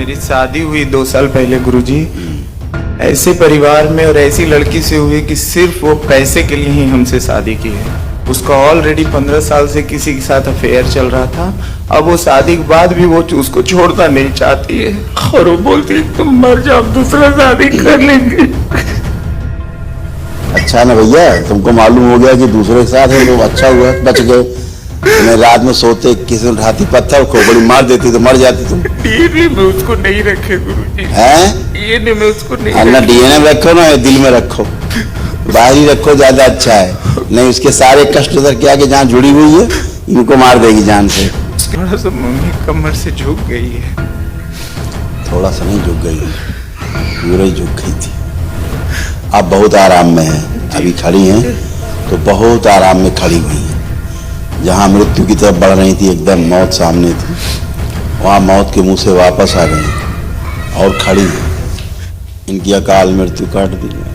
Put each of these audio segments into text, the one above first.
मेरी शादी हुई 2 साल पहले गुरुजी। ऐसे परिवार में और ऐसी लड़की से हुई कि सिर्फ वो पैसे के लिए ही हमसे शादी की है। उसका ऑलरेडी 15 साल से किसी के साथ अफेयर चल रहा था। अब वो शादी के बाद भी वो उसको छोड़ना नहीं चाहती है और वो बोलती है तुम मर जाओ दूसरा शादी कर लेंगे। अच्छा ना भैया, तुमको मालूम हो गया कि दूसरे के साथ है तो अच्छा हुआ, बच गए। मैं रात में सोते किसी ने उठाती पत्थर खोपड़ी मार देती तो मर जाती तुम। डीएनए में उसको नहीं रखे गुरुजी। हैं? डीएनए में उसको नहीं ना डीएनए में रखो ना दिल में रखो, बाहरी रखो ज्यादा अच्छा है। नहीं उसके सारे कष्ट उधर के आगे जहाँ जुड़ी हुई है इनको मार देगी जान से। थोड़ा सा मम्मी कमर से झुक गई है। थोड़ा सा नहीं झुक गई है, पूरा ही झुक गई थी। अब बहुत आराम में है, अभी खड़ी हैं तो बहुत आराम में खड़ी हुई है। जहाँ मृत्यु की तरफ बढ़ रही थी, एकदम मौत सामने थी, वहाँ मौत के मुंह से वापस आ गई और खड़ी है। इनकी अकाल मृत्यु काट दी है।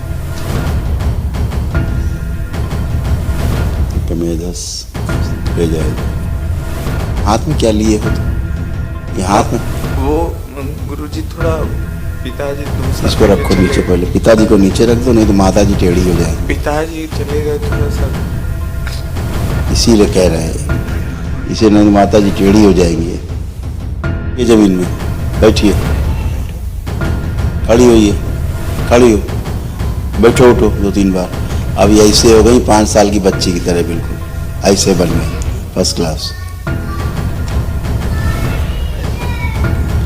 कमेदस ले जाएगा। हाथ में क्या लिए हो तुम? ये हाथ में वो गुरुजी थोड़ा पिताजी दूसरा इसको रखो नीचे, पहले पिताजी को नीचे रख दो, नहीं तो माताजी टेढ़ी हो जाएगी। पिताजी चले गए थोड़ा सा, इसीलिए कह रहे हैं, इसे नहीं तो माताजी टेढ़ी हो जाएंगी। ये जमीन में बैठिए, खड़ी होइए, खड़ी हो, बैठो उठो 2-3 बार। अब ये ऐसे हो गई 5 साल की बच्ची की तरह, बिल्कुल ऐसे बन गई, फर्स्ट क्लास।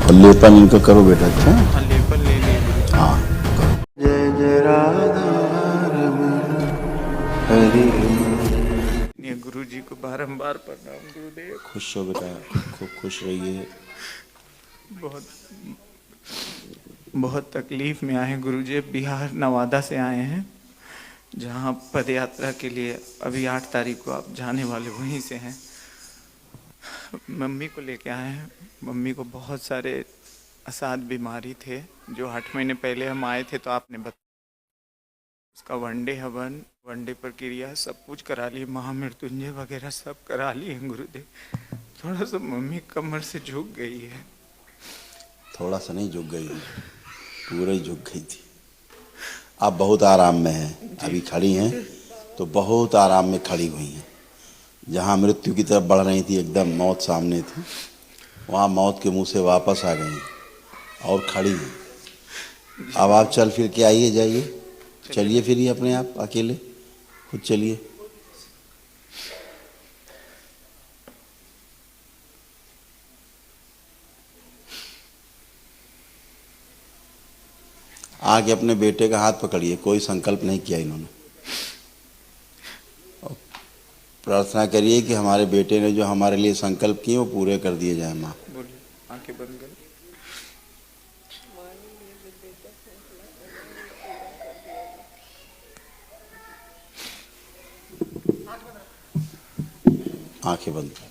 और लेपन इनका करो बेटा। अच्छा हाँ लेपन ले ली। हाँ करो। जय जय राधा हरि। ये गुरुजी को बारंबार प्रणाम गुरुदेव। खुश हो बेटा, खूब खुश रहिए। बहुत बहुत तकलीफ में आए हैं गुरुजी। बिहार नवादा से आए हैं, जहाँ पद यात्रा के लिए अभी 8 तारीख को आप जाने वाले वहीं से हैं। मम्मी को लेके आए हैं। मम्मी को बहुत सारे असाध बीमारी थे, जो 8 महीने पहले हम आए थे तो आपने बताया। उसका वनडे हवन, वनडे प्रक्रिया सब कुछ करा ली, महामृत्युंजय वगैरह सब करा लिए हैं गुरुदेव। थोड़ा सा मम्मी कमर से झुक गई है। थोड़ा सा नहीं झुक गई है, पूरा ही झुक गई थी। अब बहुत आराम में है, अभी खड़ी हैं तो बहुत आराम में खड़ी हुई हैं। जहाँ मृत्यु की तरफ बढ़ रही थी, एकदम मौत सामने थी, वहाँ मौत के मुंह से वापस आ गई और खड़ी हैं। अब आप चल फिर के आइए, जाइए, चलिए फिरिए अपने आप अकेले, खुद चलिए। आगे अपने बेटे का हाथ पकड़िए, कोई संकल्प नहीं किया इन्होंने। प्रार्थना करिए कि हमारे बेटे ने जो हमारे लिए संकल्प किए वो पूरे कर दिए जाए। माँ बोलिए, आंखें बंद करें। आंखें बंद कर।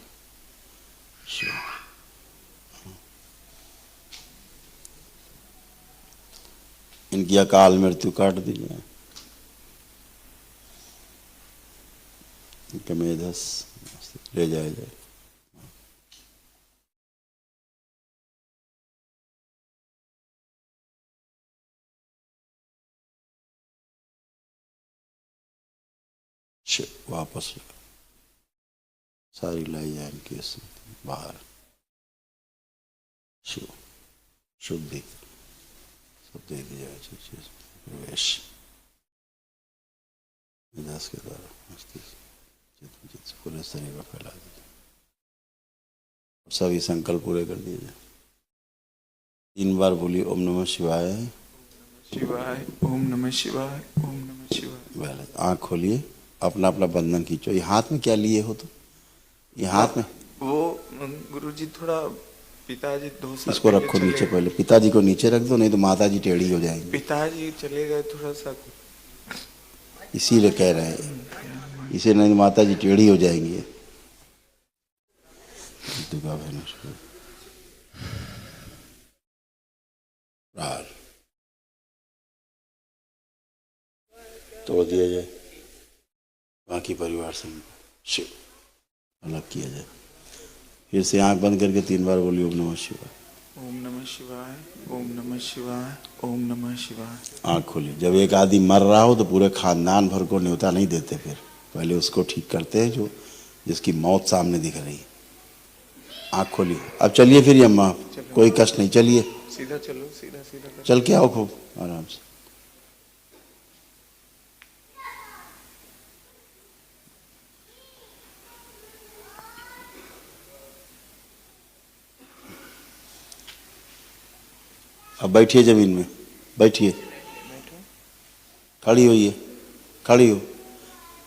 इनकी अकाल मृत्यु काट दी जाए। कमेधस ले जाए जाए। वापस सारी लाई जाए इनकी बाहर। शुद्धि सब दे दी जाए। प्रवेश विनाश के द्वारा मस्तिष्क पूरे शरीर में फैला दीजिए। सभी संकल्प पूरे कर दिए जाए। 3 बार बोलिए ओम नमः शिवाय। शिवाय ओम नमः शिवाय, ओम नमः शिवाय। आँख खोलिए, अपना अपना बंधन खींचो। ये हाथ में क्या लिए हो तुम? ये हाथ में वो गुरुजी थोड़ा पिताजी 2 साल इसको रखो नीचे, पहले पिताजी को नीचे रख दो, नहीं तो माताजी टेढ़ी हो जाएंगी। पिताजी चले गए थोड़ा सा, इसीलिए कह रहे हैं, इसे नहीं तो माताजी टेढ़ी हो जाएंगी। तोड़ दिया जाए, बाकी परिवार से अलग किया जाए। फिर से आंख बंद करके 3 बार बोलिए ओम नमः शिवाय। ओम नमः शिवाय, ओम नमः शिवाय, ओम नमः शिवाय। आँख खोली। जब एक आदमी मर रहा हो तो पूरे खानदान भर को न्योता नहीं देते, फिर पहले उसको ठीक करते हैं जो जिसकी मौत सामने दिख रही है। आँख खोली। अब चलिए फिर अम्मा, कोई कष्ट नहीं, चलिए सीधा चलो, सीधा सीधा करो। चल के आओ खूब आराम से। अब बैठिए जमीन में, बैठिए, खड़ी होइए, खड़ी हो,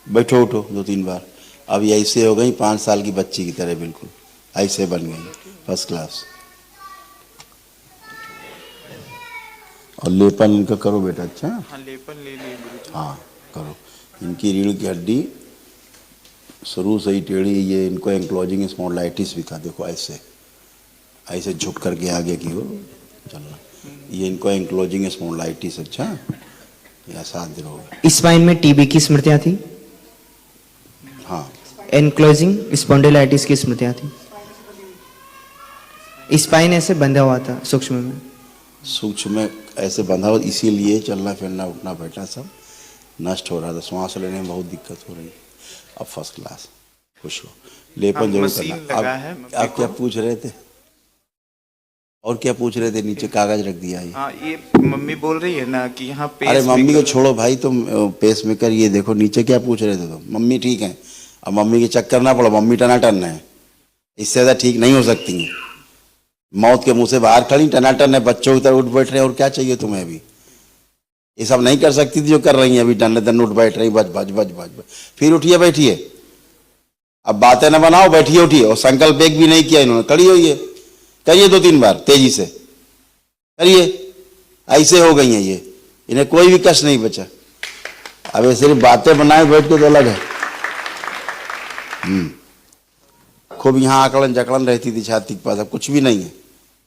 बैठो उठो 2-3 बार। अब ये ऐसे हो गई 5 साल की बच्ची की तरह, बिल्कुल ऐसे बन गई, फर्स्ट क्लास। और लेपन इनका करो बेटा। अच्छा, हाँ लेपन ले लिए गुरुजी। हाँ करो। इनकी रीढ़ की हड्डी शुरू से ही टेढ़ी, ये इनको एंक्लोजिंग स्पॉन्डिलाइटिस भी था। देखो ऐसे ऐसे झुक करके आगे की ओर चलना, ये इनको एंक्लोजिंग स्पॉन्डिलाइटिस। अच्छा, ये असाध्य रोग है। स्पाइन में टीबी की स्मृतियां थी, हाँ, एनक्लोजिंग स्पॉन्डिलाइटिस की स्मृतियां थी। स्पाइन ऐसे बंधा हुआ था सूक्ष्म में। सूक्ष्म में ऐसे बंधा हुआ, इसीलिए चलना फिरना उठना बैठना सब नष्ट हो रहा था। श्वास लेने में बहुत दिक्कत हो रही। अब फर्स्ट क्लास, खुश हो। लेपन जरूर मशीन करना। लगा है मम्मी आप क्या को। पूछ रहे थे? और क्या पूछ रहे थे? नीचे कागज रख दिया ये। हाँ ये मम्मी बोल रही है ना कि यहाँ अरे पेस मम्मी को मेकर- छोड़ो भाई, तुम पेस मेकर ये देखो नीचे क्या पूछ रहे थे तुम। मम्मी ठीक है, अब मम्मी के चक्कर ना पड़ो, मम्मी टनाटन है, इससे ज्यादा ठीक नहीं हो सकती हैं। मौत के मुंह से बाहर खड़ी, टनाटन है, बच्चों की तरह उठ बैठ रहे हैं। और क्या चाहिए तुम्हें? अभी ये सब नहीं कर सकती थी जो कर रही हैं अभी, टनाटन उठ बैठ रही, बज बज बज बज बज। फिर उठिए बैठिए, अब बातें ना बनाओ, बैठिए उठिए। और संकल्प एक भी नहीं किया इन्होंने। खड़ी होइए, करिए 2-3 बार तेजी से करिए। ऐसे हो गई हैं ये, इन्हें कोई भी कष्ट नहीं बचा। अब ये सिर्फ बातें बनाए बैठ के तो अलग है। खूब यहाँ आकलन जकड़न रहती थी छाती के पास, अब कुछ भी नहीं है।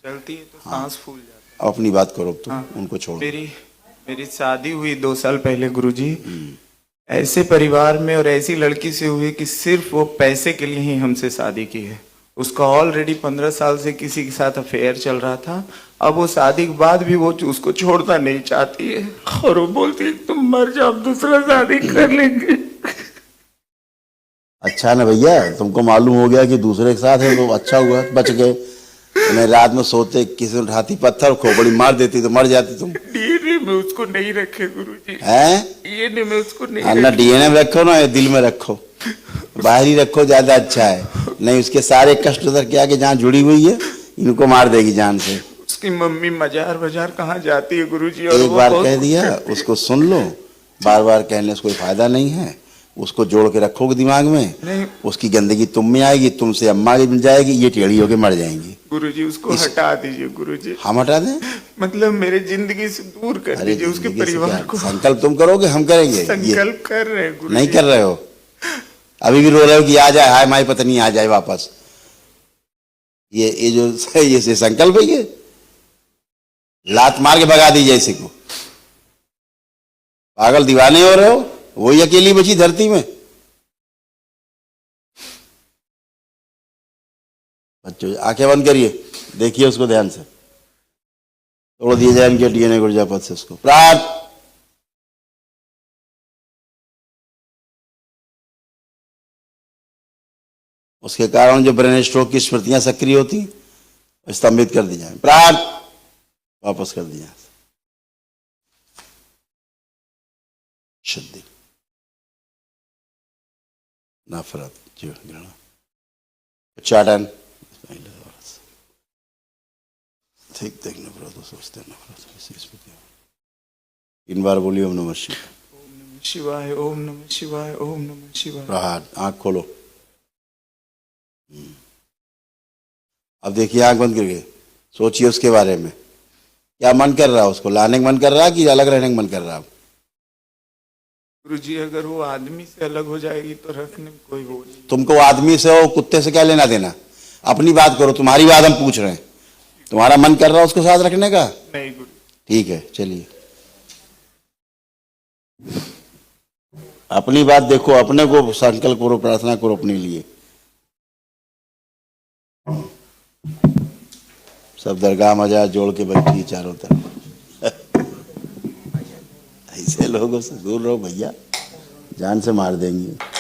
चलती है तो सांस फूल जाता अब अपनी बात करो तुम, हाँ। उनको छोड़ो। मेरी शादी हुई 2 साल पहले गुरुजी। ऐसे परिवार में और ऐसी लड़की से हुई कि सिर्फ वो पैसे के लिए ही हमसे शादी की है। उसका ऑलरेडी 15 साल से किसी के साथ अफेयर चल रहा था। अब वो शादी के बाद भी वो उसको छोड़ना नहीं चाहती है और वो बोलती है तुम मर जाओ, दूसरा शादी कर लेंगे। अच्छा ना भैया, तुमको मालूम हो गया कि दूसरे के साथ है तो अच्छा हुआ, बच गए। मैं रात में सोते किसी ने उठाती पत्थर, खोपड़ी मार देती तो मर जाती तुम। डीएनए में उसको नहीं रखे गुरुजी। हैं? डीएनए में उसको नहीं ना रखे। डीएनए में रखो ना दिल में रखो, बाहर ही रखो, ज्यादा अच्छा है। नहीं उसके सारे कष्ट उधर के आगे जहाँ जुड़ी हुई है, इनको मार देगी जान से। उसकी मम्मी मजार बाजार कहाँ जाती है गुरुजी। और एक वो बार बहुत कह दिया, उसको सुन लो। बार बार कहने से कोई फायदा नहीं है। उसको जोड़ के रखोगे दिमाग में, नहीं उसकी गंदगी तुम में आएगी, तुमसे अम्मा की मिल जाएगी, ये टेढ़ी होके मर जाएंगी। गुरुजी उसको हटा दीजिए गुरुजी। हम हटा दें? मतलब मेरे जिंदगी से दूर कर अरे दीजिए उसके जिंदगी से परिवार क्या? को। संकल्प तुम करोगे हम करेंगे? ये संकल्प कर रहे हैं गुरुजी। नहीं कर रहे हो, अभी भी रो रहे हो कि आ जाए, हाय माई पत्नी आ जाए वापस। ये जो ये संकल्प है, ये लात मार के भगा दीजिए इसी को। पागल दीवाने हो रहे हो, वही अकेली बची धरती में। बच्चों आंखें बंद करिए, देखिए उसको ध्यान से। तोड़ दिए जाए इनके डीएनए गुर्जापत से उसको। प्राण उसके कारण जो ब्रेन स्ट्रोक की स्मृतियां सक्रिय होती, स्तंभित कर दी जाए। प्राण वापस कर दी जाए। शुद्धि, नफरत, जो घृणा, उच्चाटन, ठीक देख नफरत, सोचते नफरत, ऐसी स्मृतियां। 3 बार बोलिए ओम नमः शिवाय। ओम नमः शिवाय, ओम नमः शिवाय, ओम नमः शिवाय। प्रहार, आंख खोलो। अब देखिए आंख बंद करके सोचिए उसके बारे में। क्या मन कर रहा है? उसको लाने का मन कर रहा है कि अलग रहने का मन कर रहा है? गुरुजी अगर वो आदमी से अलग हो जाएगी तो रखने में कोई वो नहीं। तुमको आदमी से हो कुत्ते से क्या लेना देना? अपनी बात करो, तुम्हारी बात हम पूछ रहे हैं। तुम्हारा मन कर रहा है उसको साथ रखने का? नहीं गुरु। ठीक है चलिए, अपनी बात देखो, अपने को संकल्प करो, प्रार्थना करो अपने लिए। सब दरगाह मजा जोड़ के बैठी है चारों तरफ। ऐसे लोगों से दूर रहो भैया, जान से मार देंगे।